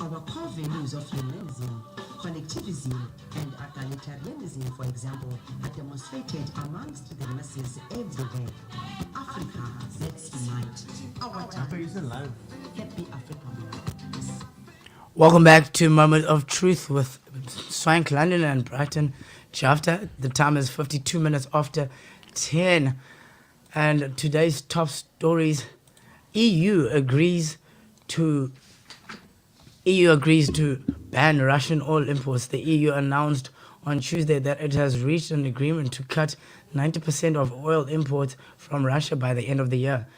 Our core values of humanism, collectivism, and egalitarianism, for example, are demonstrated amongst the masses everywhere. Africa, let's unite. Our time. Happy Africa. Welcome back to Moment of Truth with Mswenk, London and Bryton, Japhta. The time is 52 minutes after 10. And today's top stories, EU agrees to ban Russian oil imports. The EU announced on Tuesday that it has reached an agreement to cut 90% of oil imports from Russia by the end of the year.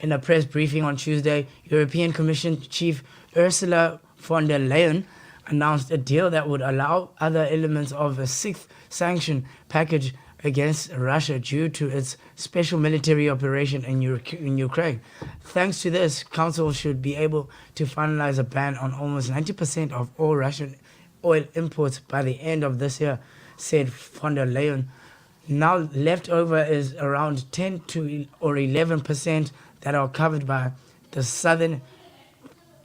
In a press briefing on Tuesday, European Commission Chief Ursula von der Leyen announced a deal that would allow other elements of a sixth sanction package against Russia due to its special military operation in Ukraine. Thanks to this, Council should be able to finalize a ban on almost 90% of all Russian oil imports by the end of this year, said von der Leyen. Now left over is around 10 to or 11% that are covered by the southern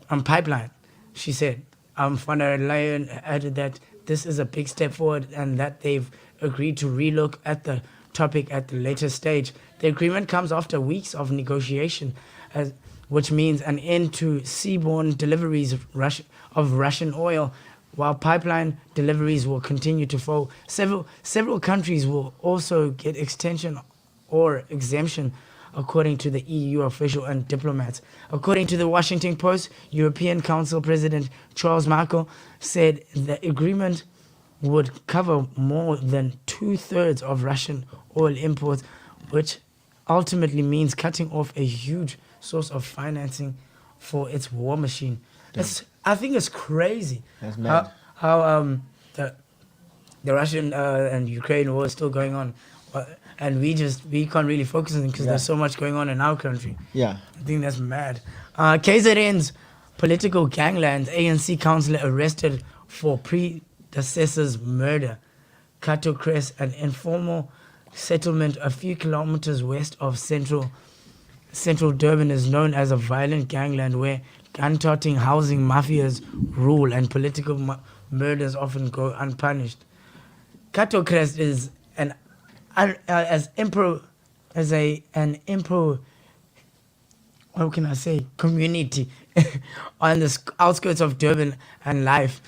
pipeline, she said. Von der Leyen added that this is a big step forward and that they've agreed to relook at the topic at the later stage. The agreement comes after weeks of negotiation, which means an end to seaborne deliveries of Russian oil, while pipeline deliveries will continue to fall. Several countries will also get extension or exemption, according to the EU official and diplomats. According to the Washington Post, European Council President Charles Michel said the agreement would cover more than 2/3 of Russian oil imports, which ultimately means cutting off a huge source of financing for its war machine. I think it's crazy how the Russian and Ukraine war is still going on. And we can't really focus on it because there's so much going on in our country. Yeah. I think that's mad. KZN's political gangland, ANC councillor arrested for predecessor's murder. Kato Crest, an informal settlement a few kilometers west of central Durban, is known as a violent gangland where gun-toting housing mafias rule and political murders often go unpunished. Kato Crest is how can I say, community on the outskirts of Durban, and life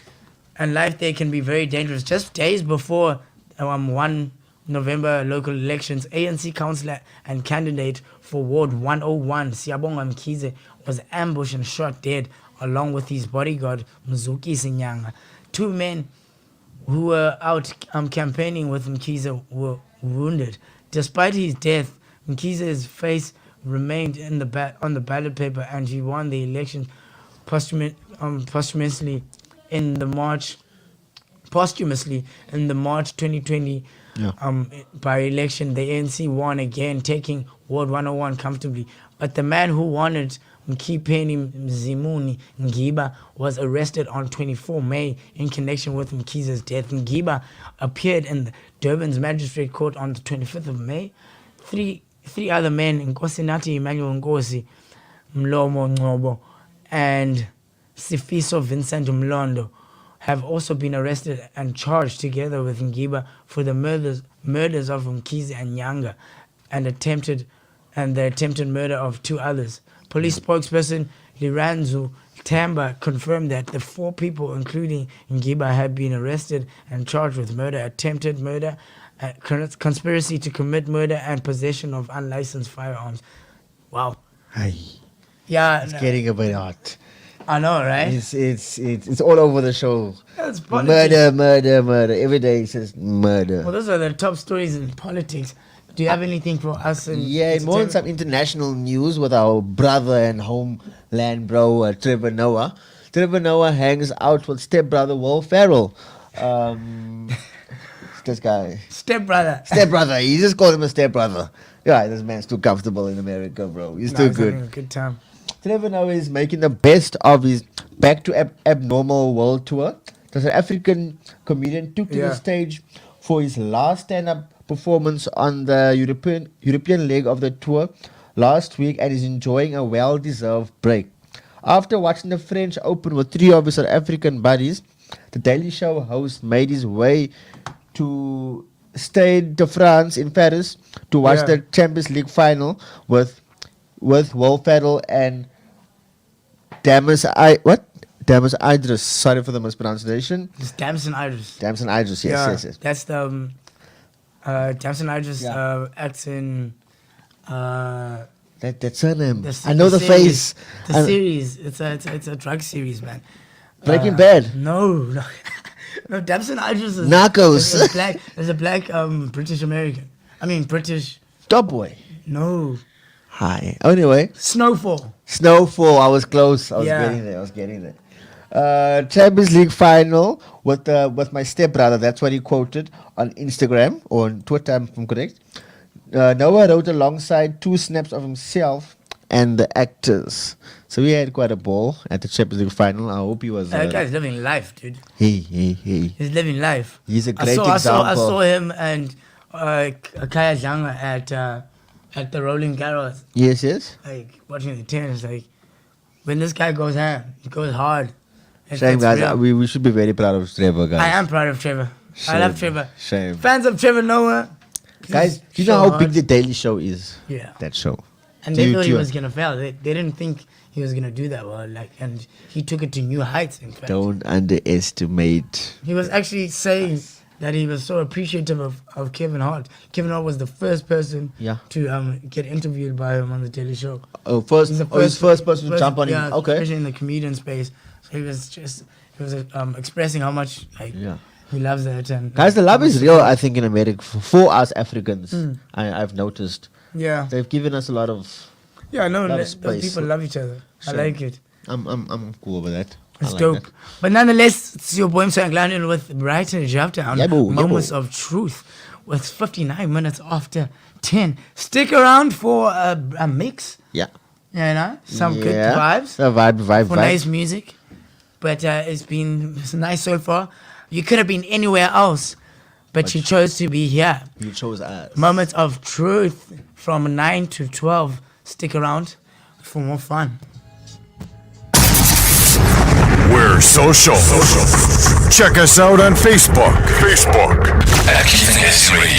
there can be very dangerous. Just days before 1 November local elections, ANC councillor and candidate for Ward 101, Siyabonga Mkhize, was ambushed and shot dead along with his bodyguard Mzuki Sinyanga. Two men who were out campaigning with Mkhize were wounded. Despite his death, Mkhize's face remained on the ballot paper, and he won the election posthumously in the March 2020 by-election. The ANC won again, taking Ward 101 comfortably. But the man who won it, Mkhipeni Mzimuni Ngiba, was arrested on 24 May in connection with Mkhize's death. Ngiba appeared in the Durban's Magistrate Court on the 25th of May. Three other men, Nkosinati Emmanuel Nkosi, Mlomo Ngobo, and Sifiso Vincent Mlondo, have also been arrested and charged together with Ngiba for the murders of Mkhize and Nyanga and the attempted murder of two others. Police spokesperson Liranzu Tamba confirmed that the 4 people, including Ngiba, had been arrested and charged with murder, attempted murder, conspiracy to commit murder, and possession of unlicensed firearms. Wow. Hey. Yeah. It's getting a bit hot. I know, right? It's all over the show. It's politics. Murder. Every day it says murder. Well, those are the top stories in politics. Do you have anything for us? More on some international news with our brother and homeland bro, Trevor Noah. Trevor Noah hangs out with stepbrother Will Ferrell. This guy. Stepbrother. He just called him a stepbrother. Yeah, this man's too comfortable in America, bro. He's too good. Having a good time. Trevor Noah is making the best of his Back to Abnormal World Tour. The South African comedian took to the stage for his last stand-up performance on the European leg of the tour last week and is enjoying a well-deserved break. After watching the French Open with three of his South African buddies, the Daily Show host made his way to Stade de France in Paris to watch the Champions League final with Will Ferrell and Damas Idris. Sorry for the mispronunciation. It's Damson Idris. Damson Idris, yes. That's the Damson Idris acts in That's her name. I the know the series. face. The series. It's a drug series, man. Breaking Bad. No. No, Damson Idris is Narcos. Is a black British American. I mean British. Top Boy. No. Hi. Anyway. Snowfall. I was close. I was getting there. Champions League final with my stepbrother. That's what he quoted on Instagram or on Twitter, if I'm correct. Noah wrote alongside 2 snaps of himself and the actors. So we had quite a ball at the Champions League final. I hope he was. That guy's living life, dude. He. He's living life. He's a great example. I saw him and Kaya Janga at the Rolling Garros. Yes. Like watching the tennis. Like when this guy goes ham, he goes hard. Shame, guys. We should be very proud of Trevor, guys. I am proud of Trevor. Shame. I love Trevor. Shame. Fans of Trevor Noah. Guys, do you know how big the Daily Show is? Yeah. That show. And they thought he was gonna fail. They didn't think he was gonna do that well. And he took it to new heights. In fact, don't underestimate. He was actually saying that he was so appreciative of Kevin Hart. Kevin Hart was the first person to get interviewed by him on the Daily Show. Oh, his first person to jump on him. Okay. Especially in the comedian space. So he was expressing how much he loves it. And guys, the love is real. I think in America for us Africans, I've noticed. Yeah, they've given us a lot of. Yeah, I know. Those people love each other. I like it. I'm cool with that. It's dope. That. But nonetheless, it's your boy Mswenk landing with Bryton and Japhta on Moments of Truth with 59 minutes after 10. Stick around for a mix. Yeah. You know, some good vibes. A vibe. For nice music. But it's been nice so far. You could have been anywhere else, but you chose to be here. You chose us. Moments of Truth from 9 to 12. Stick around for more fun. We're social. Check us out on Facebook. Active Radio.